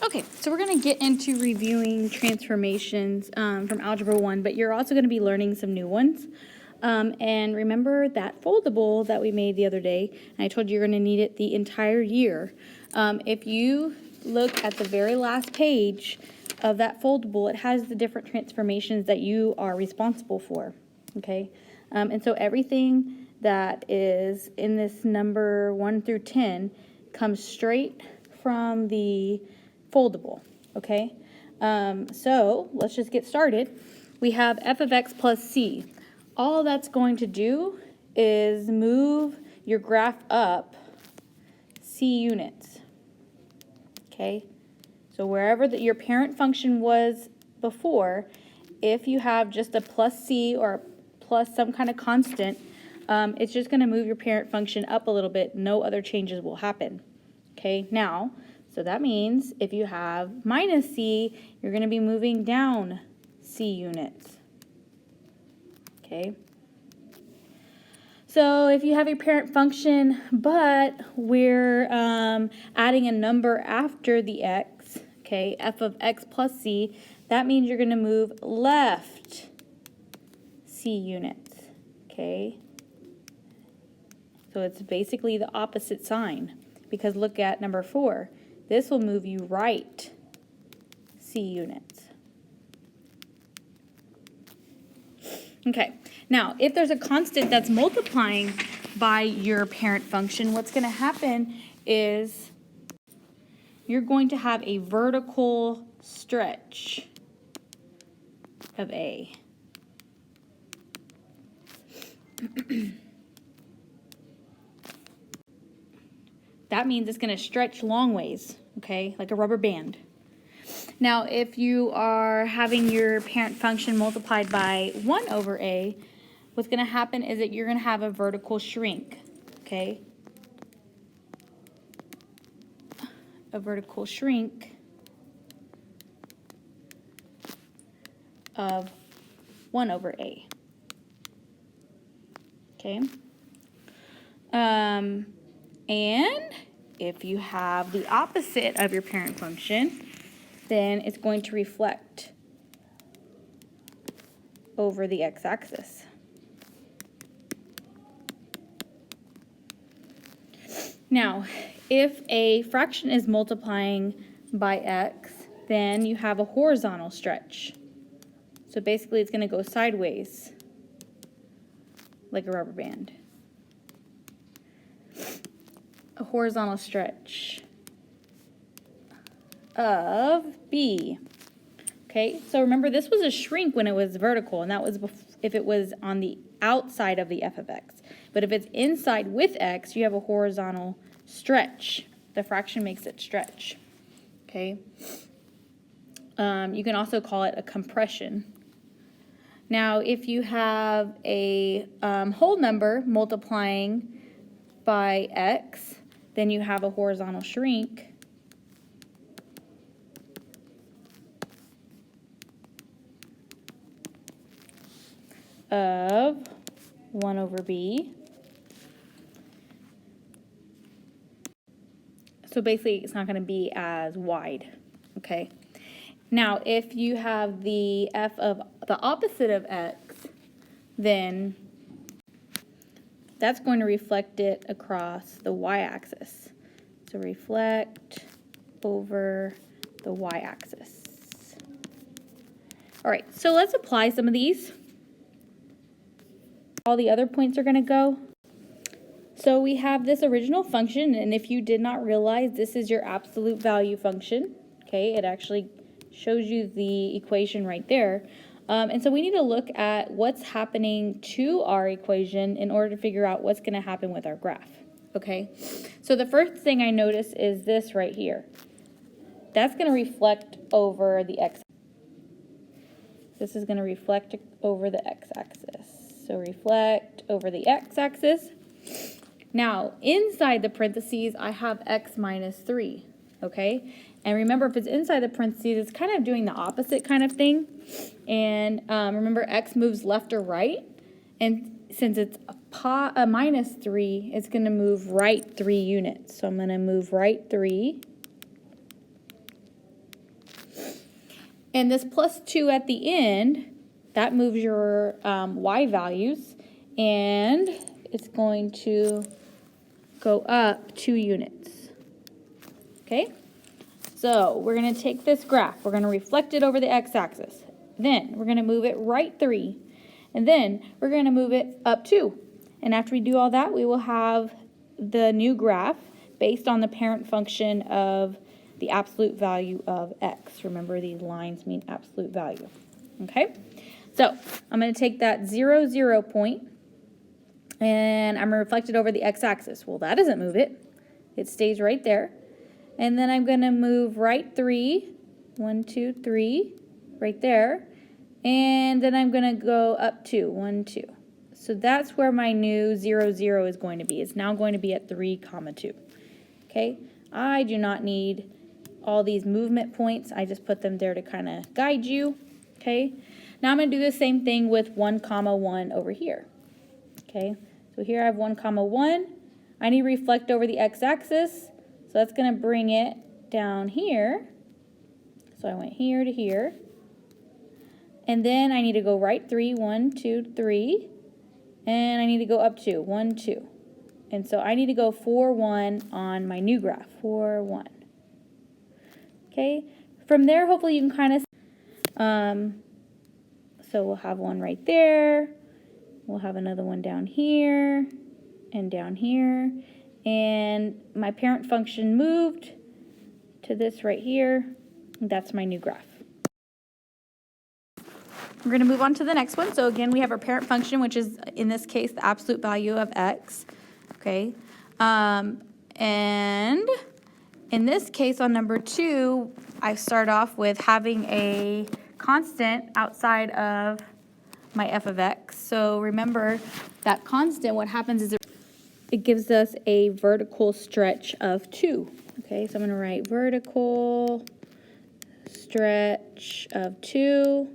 Okay, so we're going to get into reviewing transformations from Algebra 1, but you're also going to be learning some new ones. And remember that foldable that we made the other day, and I told you you're going to need it the entire year. If you look at the very last page of that foldable, it has the different transformations that you are responsible for, okay? And so everything that is in this number 1 through 10 comes straight from the foldable, okay? So let's just get started. We have f of x plus c. All that's going to do is move your graph up c units, okay? So wherever your parent function was before, if you have just a plus c or plus some kind of constant, it's just going to move your parent function up a little bit. No other changes will happen, okay? Now, so that means if you have minus c, you're going to be moving down c units, okay? So if you have your parent function, but we're adding a number after the x, okay, f of x plus c, that means you're going to move left c units, okay? So it's basically the opposite sign, because look at number 4. This will move you right c units. Okay, now if there's a constant that's multiplying by your parent function, what's going to happen is you're going to have a vertical stretch of A. That means it's going to stretch long ways, okay, like a rubber band. Now, if you are having your parent function multiplied by 1 over a, what's going to happen is that you're going to have a vertical shrink, okay? A vertical shrink of 1 over a, okay? And if you have the opposite of your parent function, then it's going to reflect over the x-axis. Now, if a fraction is multiplying by x, then you have a horizontal stretch. So basically it's going to go sideways like a rubber band. A horizontal stretch of b. Okay, so remember this was a shrink when it was vertical, and that was if it was on the outside of the f of x. But if it's inside with x, you have a horizontal stretch. The fraction makes it stretch. Okay. You can also call it a compression. Now, if you have a whole number multiplying by x, then you have a horizontal shrink of 1 over b. So basically, it's not going to be as wide, okay? Now, if you have the f of the opposite of x, then that's going to reflect it across the y-axis. So reflect over the y-axis. All right, so let's apply some of these. All the other points are going to go. So we have this original function, and if you did not realize, this is your absolute value function. Okay, it actually shows you the equation right there. And so we need to look at what's happening to our equation in order to figure out what's going to happen with our graph. Okay, so the first thing I notice is this right here. That's going to reflect over the x. This is going to reflect over the x-axis. So reflect over the x-axis. Now, inside the parentheses, I have x minus 3, okay? And remember, if it's inside the parentheses, it's kind of doing the opposite kind of thing. And remember, x moves left or right. And since it's a minus 3, it's going to move right 3 units. So I'm going to move right 3. And this plus 2 at the end, that moves your y values, and it's going to go up 2 units. Okay? So we're going to take this graph. We're going to reflect it over the x-axis. Then we're going to move it right 3. And then we're going to move it up 2. And after we do all that, we will have the new graph based on the parent function of the absolute value of x. Remember, these lines mean absolute value. Okay? So I'm going to take that 0, 0 point, and I'm going to reflect it over the x-axis. Well, that doesn't move it. It stays right there. And then I'm going to move right 3, 1, 2, 3, right there. And then I'm going to go up 2, 1, 2. So that's where my new 0, 0 is going to be. It's now going to be at 3, 2. Okay? I do not need all these movement points. I just put them there to kind of guide you. Okay? Now I'm going to do the same thing with 1, 1 over here. Okay? So here I have 1, 1. I need to reflect over the x-axis. So that's going to bring it down here. So I went here to here. And then I need to go right 3, 1, 2, 3. And I need to go up 2, 1, 2. And so I need to go 4, 1 on my new graph, 4, 1. Okay, from there, hopefully you can kind of, so we'll have one right there. We'll have another one down here and down here. And my parent function moved to this right here. That's my new graph. We're going to move on to the next one. So again, we have our parent function, which is, in this case, the absolute value of x. Okay. And in this case, on number 2, I start off with having a constant outside of my f of x. So remember, that constant, what happens is it gives us a vertical stretch of 2. Okay, so I'm going to write vertical stretch of 2.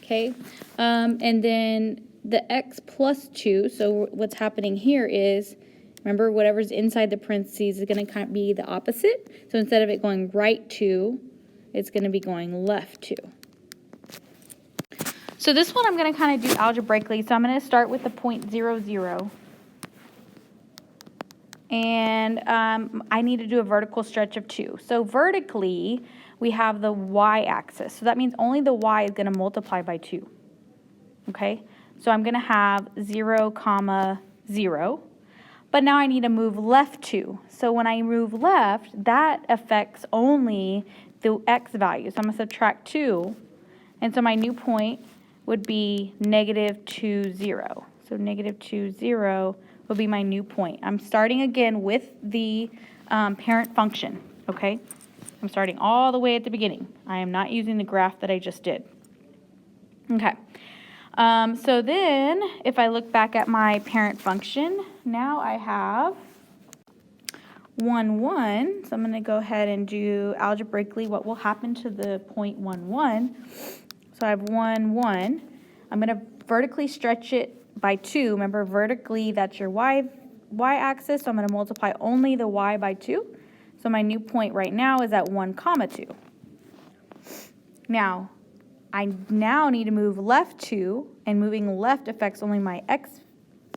Okay, and then the x plus 2, so what's happening here is, remember, whatever's inside the parentheses is going to kind of be the opposite. So instead of it going right 2, it's going to be going left 2. So this one I'm going to kind of do algebraically. So I'm going to start with the point 0, 0. And I need to do a vertical stretch of 2. So vertically, we have the y-axis. So that means only the y is going to multiply by 2. Okay? So I'm going to have 0, 0. But now I need to move left 2. So when I move left, that affects only the x value. So I'm going to subtract 2. And so my new point would be negative 2, 0. So negative 2, 0 will be my new point. I'm starting again with the parent function. Okay? I'm starting all the way at the beginning. I am not using the graph that I just did. Okay. So then, if I look back at my parent function, now I have 1, 1. So I'm going to go ahead and do algebraically what will happen to the point 1, 1. So I have 1, 1. I'm going to vertically stretch it by 2. Remember, vertically, that's your y-axis. So I'm going to multiply only the y by 2. So my new point right now is at 1, 2. Now, I now need to move left 2, and moving left affects only my x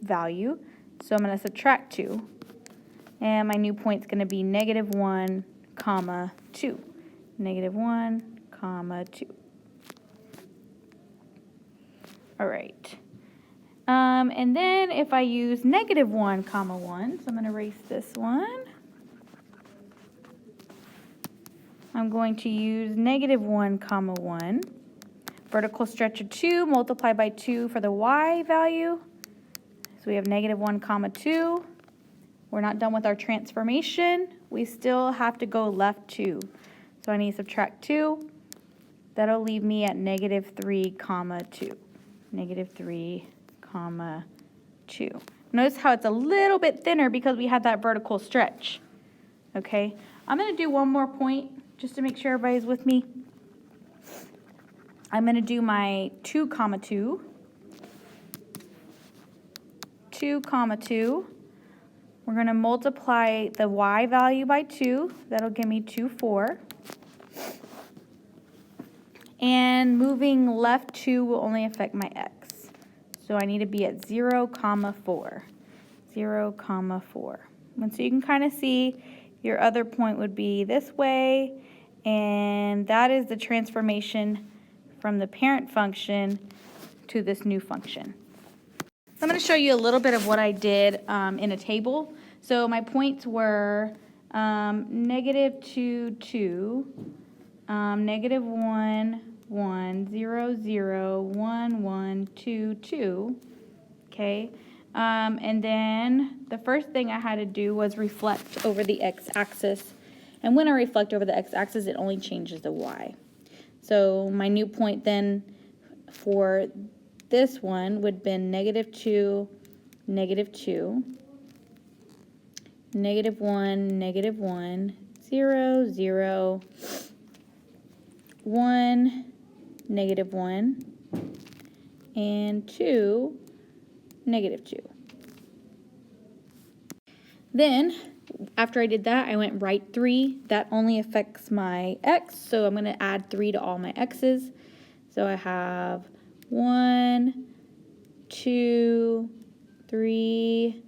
value. So I'm going to subtract 2. And my new point is going to be negative 1, 2. Negative 1, 2. All right. And then if I use negative 1, 1, so I'm going to erase this one. I'm going to use negative 1, 1. Vertical stretch of 2, multiply by 2 for the y value. So we have negative 1, 2. We're not done with our transformation. We still have to go left 2. So I need to subtract 2. That'll leave me at negative 3, 2. Negative 3, 2. Notice how it's a little bit thinner because we had that vertical stretch. Okay, I'm going to do one more point just to make sure everybody's with me. I'm going to do my 2, 2. 2, 2. We're going to multiply the y value by 2. That'll give me 2, 4. And moving left 2 will only affect my x. So I need to be at 0, 4. 0, 4. And so you can kind of see your other point would be this way, and that is the transformation from the parent function to this new function. So I'm going to show you a little bit of what I did in a table. So my points were -2, 2, -1, 1, 0, 0, 1, 1, 2, 2. Okay. And then the first thing I had to do was reflect over the x-axis. And when I reflect over the x-axis, it only changes the y. So my new point then for this one would have been -2, -2, -1, -1, 0, 0, 1, -1, and 2, -2. Then, after I did that, I went right 3. That only affects my x, so I'm going to add 3 to all my x's. So I have 1, 2, 3,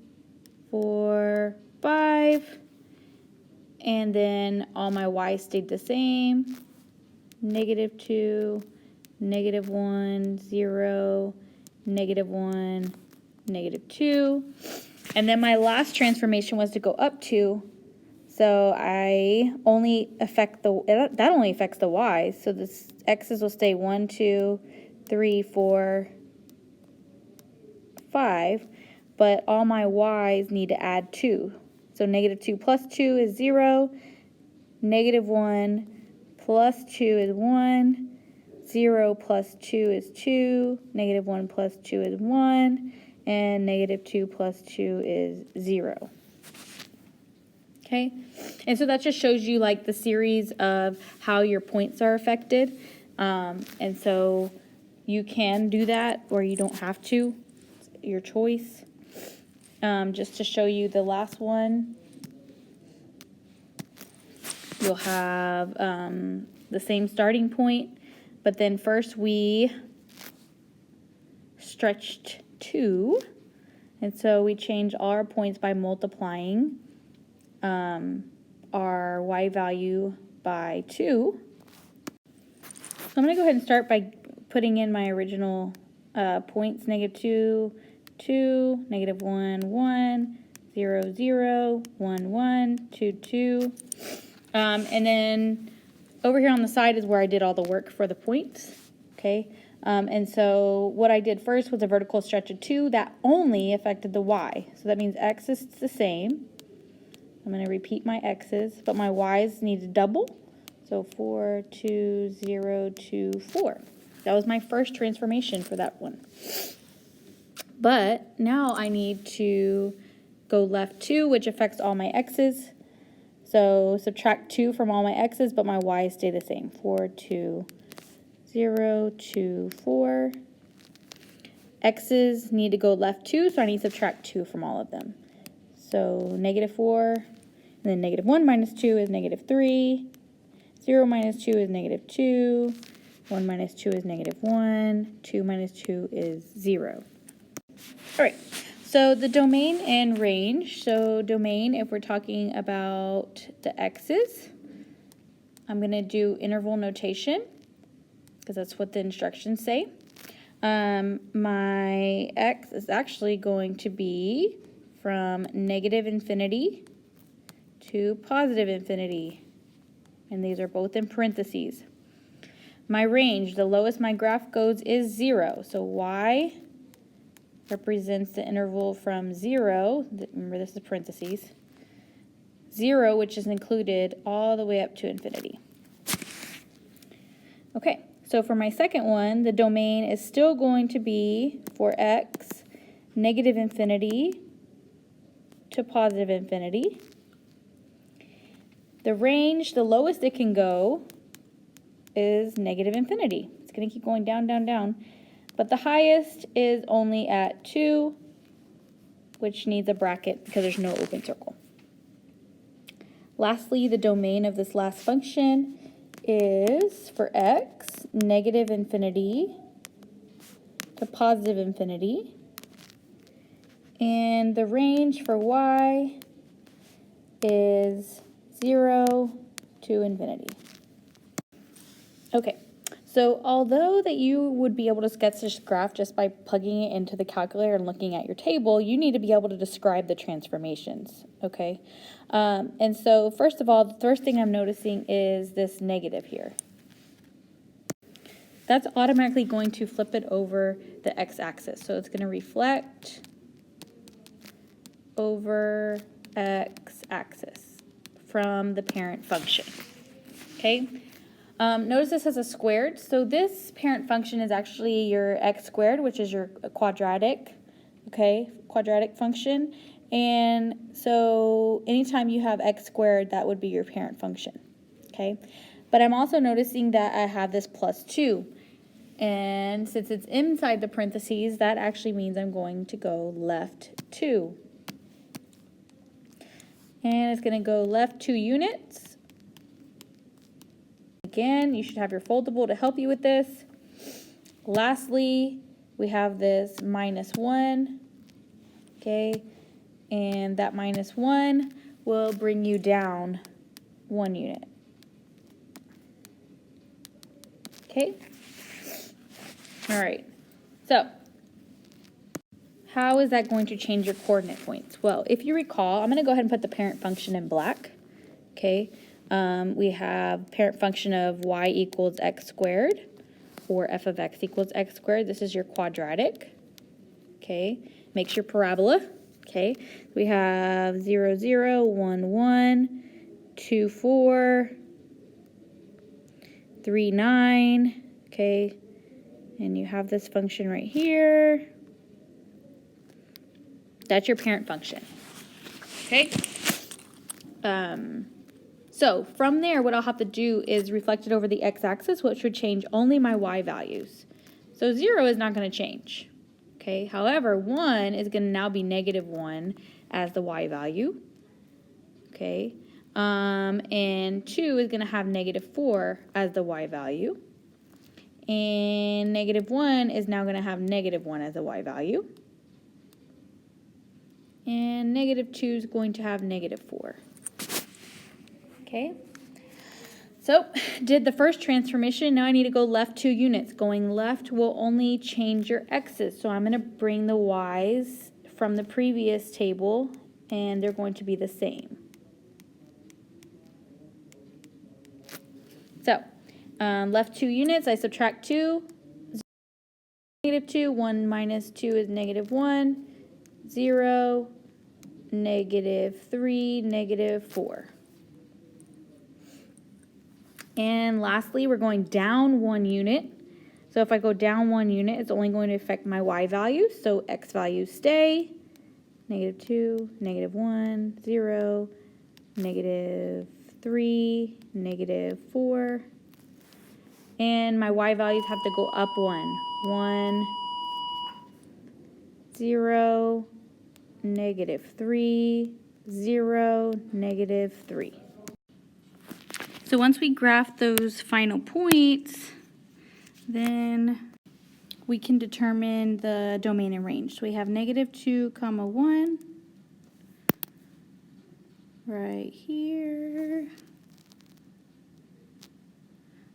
4, 5. And then all my y's stayed the same. -2, -1, 0, -1, -2. And then my last transformation was to go up 2. So I only affect that only affects the y's. So the x's will stay 1, 2, 3, 4, 5. But all my y's need to add 2. So -2 plus 2 is 0. -1 plus 2 is 1. 0 plus 2 is 2. -1 plus 2 is 1. And -2 plus 2 is 0. Okay, and so that just shows you like the series of how your points are affected. And so you can do that or you don't have to. It's your choice. Just to show you the last one, you'll have the same starting point, but then first we stretched 2, and so we change all our points by multiplying our y value by 2. So I'm going to go ahead and start by putting in my original points: -2, 2, -1, 1, 0, 0, 1, 1, 2, 2. And then over here on the side is where I did all the work for the points. Okay. And so what I did first was a vertical stretch of 2 that only affected the y. So that means x is the same. I'm going to repeat my x's, but my y's need to double. So 4, 2, 0, 2, 4. That was my first transformation for that one. But now I need to go left 2, which affects all my x's. So subtract 2 from all my x's, but my y's stay the same. 4, 2, 0, 2, 4. X's need to go left 2, so I need to subtract 2 from all of them. So -4, and then -1 minus 2 is -3. 0 minus 2 is -2. 1 minus 2 is -1. 2 minus 2 is 0. All right, so the domain and range. So domain, if we're talking about the x's, I'm going to do interval notation because that's what the instructions say. My x is actually going to be from -infinity to +infinity. And these are both in parentheses. My range, the lowest my graph goes is 0. So y represents the interval from 0, remember this is parentheses, 0, which is included, all the way up to infinity. Okay, so for my second one, the domain is still going to be, for x, -infinity to +infinity. The range, the lowest it can go is -infinity. It's going to keep going down, down, down. But the highest is only at 2, which needs a bracket because there's no open circle. Lastly, the domain of this last function is for x, negative infinity to positive infinity. And the range for y is 0 to infinity. Okay, so although that you would be able to sketch this graph just by plugging it into the calculator and looking at your table, you need to be able to describe the transformations, okay? And so first of all, the first thing I'm noticing is this negative here. That's automatically going to flip it over the x-axis. So it's going to reflect over x-axis from the parent function, okay? Notice this has a squared. So this parent function is actually your x squared, which is your quadratic, okay, quadratic function. And so anytime you have x squared, that would be your parent function, okay? But I'm also noticing that I have this plus 2. And since it's inside the parentheses, that actually means I'm going to go left 2. And it's going to go left 2 units. Again, you should have your foldable to help you with this. Lastly, we have this minus 1, okay? And that minus 1 will bring you down 1 unit. Okay? All right. So, how is that going to change your coordinate points? Well, if you recall, I'm going to go ahead and put the parent function in black, okay? We have parent function of y equals x squared, or f of x equals x squared. This is your quadratic, okay? Makes your parabola, okay? We have 0, 0, 1, 1, 2, 4, 3, 9, okay? And you have this function right here. That's your parent function, okay? So from there, what I'll have to do is reflect it over the x-axis, which would change only my y values. So 0 is not going to change, okay? However, 1 is going to now be negative 1 as the y value, okay? And 2 is going to have negative 4 as the y value. And negative 1 is now going to have negative 1 as the y value. And negative 2 is going to have negative 4. Okay, so did the first transformation. Now I need to go left 2 units. Going left will only change your x's. So I'm going to bring the y's from the previous table, and they're going to be the same. So left 2 units, I subtract 2, negative 2, 1 minus 2 is negative 1, 0, negative 3, negative 4. And lastly, we're going down 1 unit. So if I go down 1 unit, it's only going to affect my y values. So x values stay. Negative 2, negative 1, 0, negative 3, negative 4. And my y values have to go up 1. 1, 0, negative 3, 0, negative 3. So once we graph those final points, then we can determine the domain and range. So we have negative 2, 1 right here.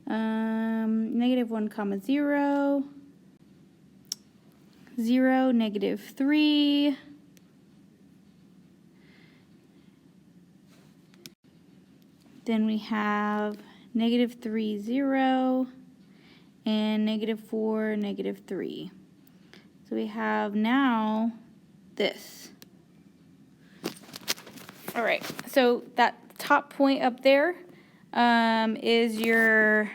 Negative 1, 0, 0, negative 3, then we have negative 3, 0, and negative 4, negative 3. So we have now this. All right, so that top point up there is your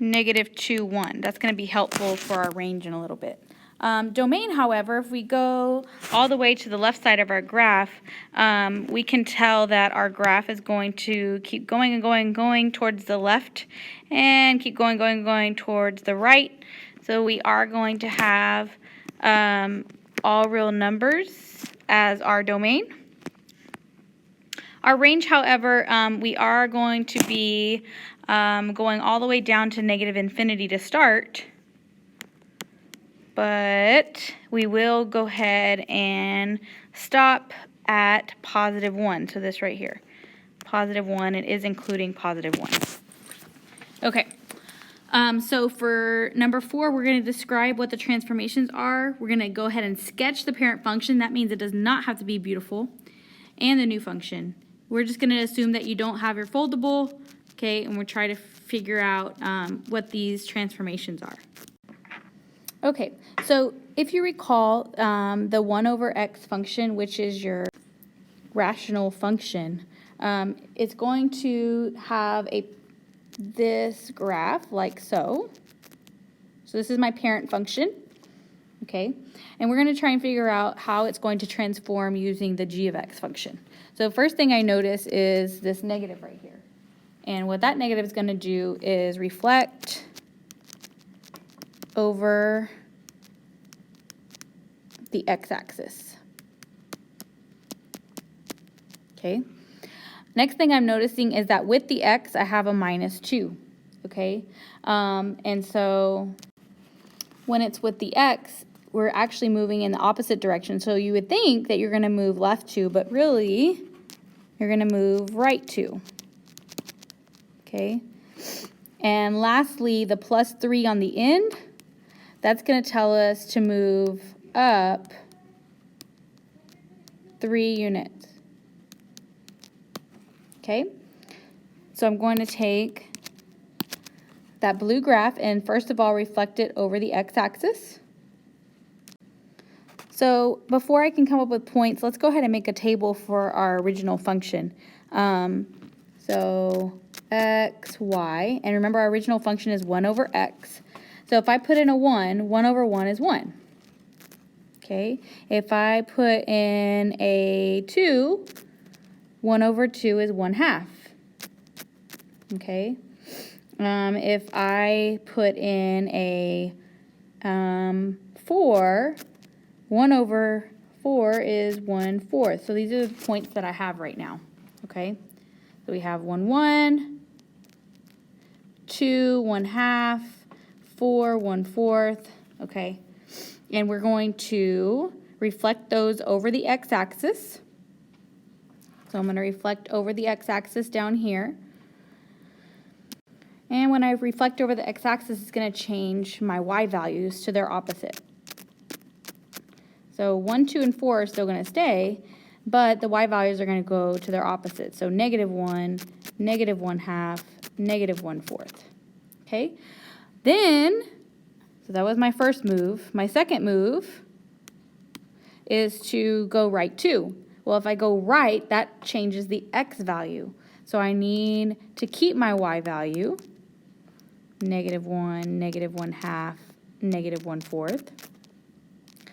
negative 2, 1. That's going to be helpful for our range in a little bit. Domain, however, if we go all the way to the left side of our graph, we can tell that our graph is going to keep going and going and going towards the left and keep going, going towards the right. So we are going to have all real numbers as our domain. Our range, however, we are going to be going all the way down to negative infinity to start. But we will go ahead and stop at positive 1. So this right here, positive 1, it is including positive 1. Okay. So for number 4, we're going to describe what the transformations are. We're going to go ahead and sketch the parent function. That means it does not have to be beautiful. And the new function. We're just going to assume that you don't have your foldable, okay, and we'll try to figure out what these transformations are. Okay, so if you recall, the 1 over x function, which is your rational function, it's going to have this graph like so. So this is my parent function, okay? And we're going to try and figure out how it's going to transform using the g of x function. So first thing I notice is this negative right here. And what that negative is going to do is reflect over the x-axis. Okay. Next thing I'm noticing is that with the x, I have a minus 2. Okay. And so when it's with the x, we're actually moving in the opposite direction. So you would think that you're going to move left 2, but really you're going to move right 2. Okay. And lastly, the plus 3 on the end, that's going to tell us to move up 3 units. Okay. So I'm going to take that blue graph and first of all reflect it over the x-axis. So before I can come up with points, let's go ahead and make a table for our original function. So x, y, and remember our original function is 1 over x. So if I put in a 1, 1 over 1 is 1. Okay, if I put in a 2, 1 over 2 is 1/2. Okay, if I put in a 4, 1 over 4 is 1/4. So these are the points that I have right now. Okay, so we have 1, 1, 2, 1/2, 4, 1/4. Okay. And we're going to reflect those over the x-axis. So I'm going to reflect over the x-axis down here. And when I reflect over the x-axis, it's going to change my y values to their opposite. So 1, 2, and 4 are still going to stay, but the y values are going to go to their opposite. So negative 1, negative 1/2, negative 1/4. Okay? Then, so that was my first move. My second move is to go right 2. Well, if I go right, that changes the x value. So I need to keep my y value, negative 1, negative 1/2, negative 1/4.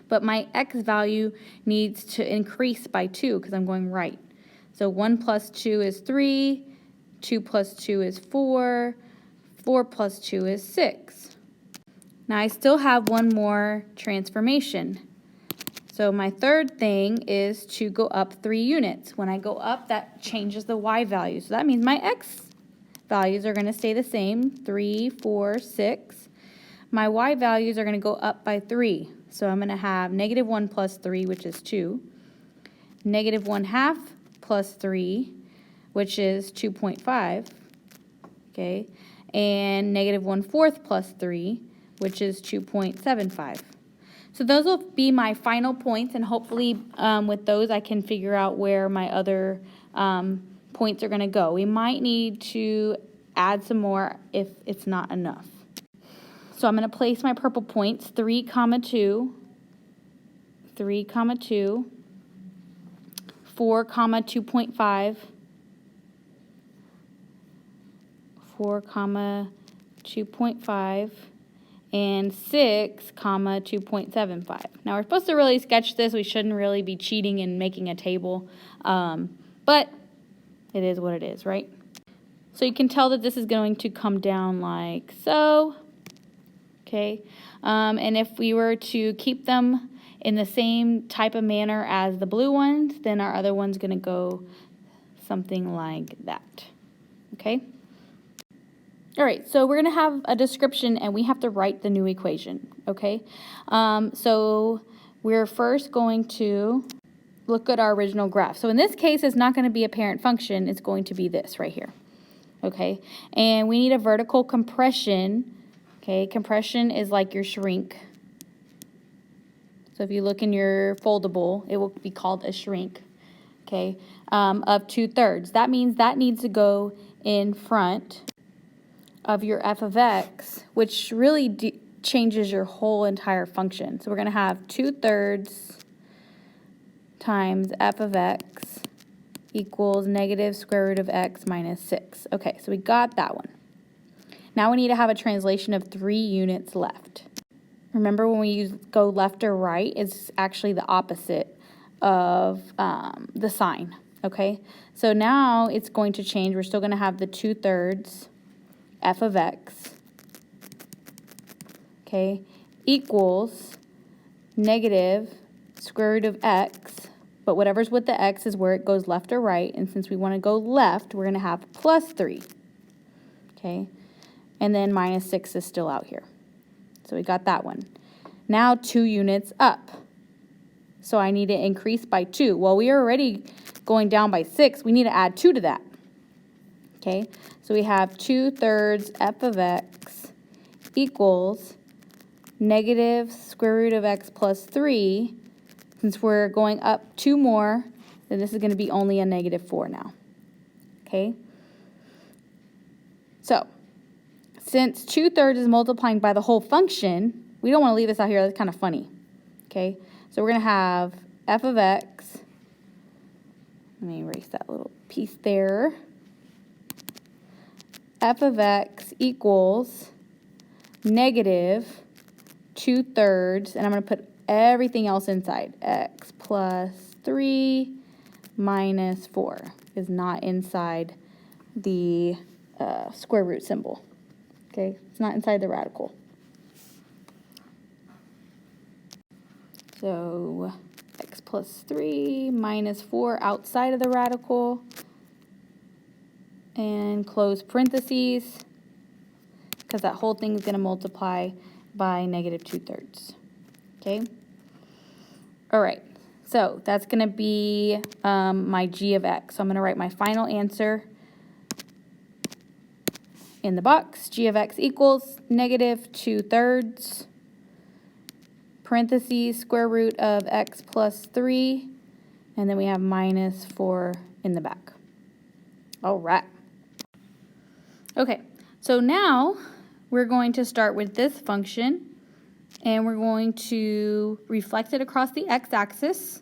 But my x value needs to increase by 2 because I'm going right. So 1 plus 2 is 3, 2 plus 2 is 4, 4 plus 2 is 6. Now I still have one more transformation. So my third thing is to go up 3 units. When I go up, that changes the y value. So that means my x values are going to stay the same, 3, 4, 6. My y values are going to go up by 3. So I'm going to have negative 1 plus 3, which is 2. Negative 1/2 plus 3, which is 2.5. Okay. And negative 1/4 plus 3, which is 2.75. So those will be my final points, and hopefully with those I can figure out where my other points are going to go. We might need to add some more if it's not enough. So I'm going to place my purple points, 3, 2, 3, 2, 4, 2.5, 4, 2.5, and 6, 2.75. Now we're supposed to really sketch this. We shouldn't really be cheating and making a table, but it is what it is, right? So you can tell that this is going to come down like so, okay? And if we were to keep them in the same type of manner as the blue ones, then our other one's going to go something like that, okay? All right, so we're going to have a description and we have to write the new equation, okay? So we're first going to look at our original graph. So in this case, it's not going to be a parent function. It's going to be this right here, okay? And we need a vertical compression, okay? Compression is like your shrink. So if you look in your foldable, it will be called a shrink, okay, of 2/3. That means that needs to go in front of your f of x, which really changes your whole entire function. So we're going to have 2/3 times f of x equals negative square root of x minus 6. Okay, so we got that one. Now we need to have a translation of 3 units left. Remember, when we go left or right, it's actually the opposite of the sign, okay? So now it's going to change. We're still going to have the 2/3 f of x, okay, equals negative square root of x, but whatever's with the x is where it goes left or right, and since we want to go left, we're going to have plus 3, okay, and then minus 6 is still out here. So we got that one. Now 2 units up. So I need to increase by 2. Well, we are already going down by 6. We need to add 2 to that. Okay, so we have 2/3 f of x equals negative square root of x plus 3. Since we're going up 2 more, then this is going to be only a negative 4 now. Okay, so since 2/3 is multiplying by the whole function, we don't want to leave this out here. That's kind of funny. Okay, so we're going to have f of x. Let me erase that little piece there. F of x equals negative 2/3, and I'm going to put everything else inside. X plus 3 minus 4 is not inside the square root symbol. Okay, it's not inside the radical. So x plus 3 minus 4 outside of the radical, and close parentheses, because that whole thing is going to multiply by negative 2/3. Okay? All right, so that's going to be my g of x. So I'm going to write my final answer in the box. G of x equals negative 2/3, parentheses, square root of x plus 3, and then we have minus 4 in the back. All right. Okay, so now we're going to start with this function, and we're going to reflect it across the x-axis,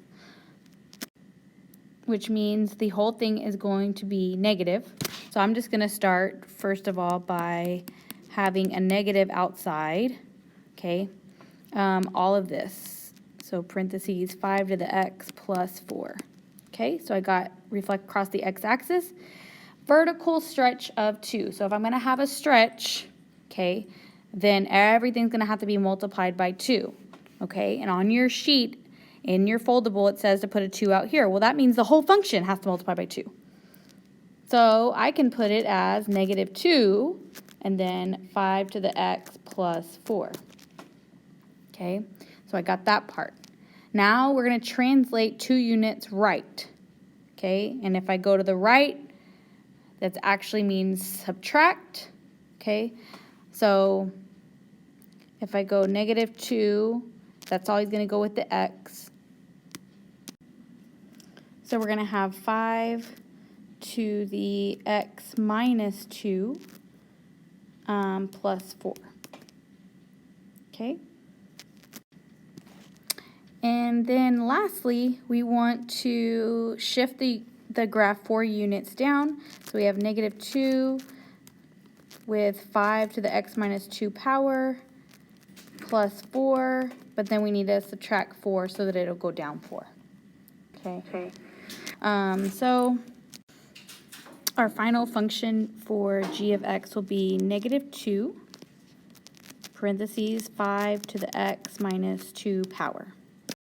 which means the whole thing is going to be negative. So I'm just going to start, first of all, by having a negative outside, okay, all of this. So parentheses 5 to the x plus 4. Okay, so I got reflect across the x-axis. Vertical stretch of 2. So if I'm going to have a stretch, okay, then everything's going to have to be multiplied by 2, okay? And on your sheet, in your foldable, it says to put a 2 out here. Well, that means the whole function has to multiply by 2. So I can put it as negative 2 and then 5 to the x plus 4, okay? So I got that part. Now we're going to translate 2 units right, okay? And if I go to the right, that actually means subtract, okay? So if I go negative 2, that's always going to go with the x. So we're going to have 5 to the x minus 2 plus 4, okay? And then lastly, we want to shift the graph 4 units down. So we have negative 2 with 5 to the x minus 2 power plus 4, but then we need to subtract 4 so that it'll go down 4. Okay. So our final function for g of x will be negative 2, parentheses 5 to the x minus 2 power.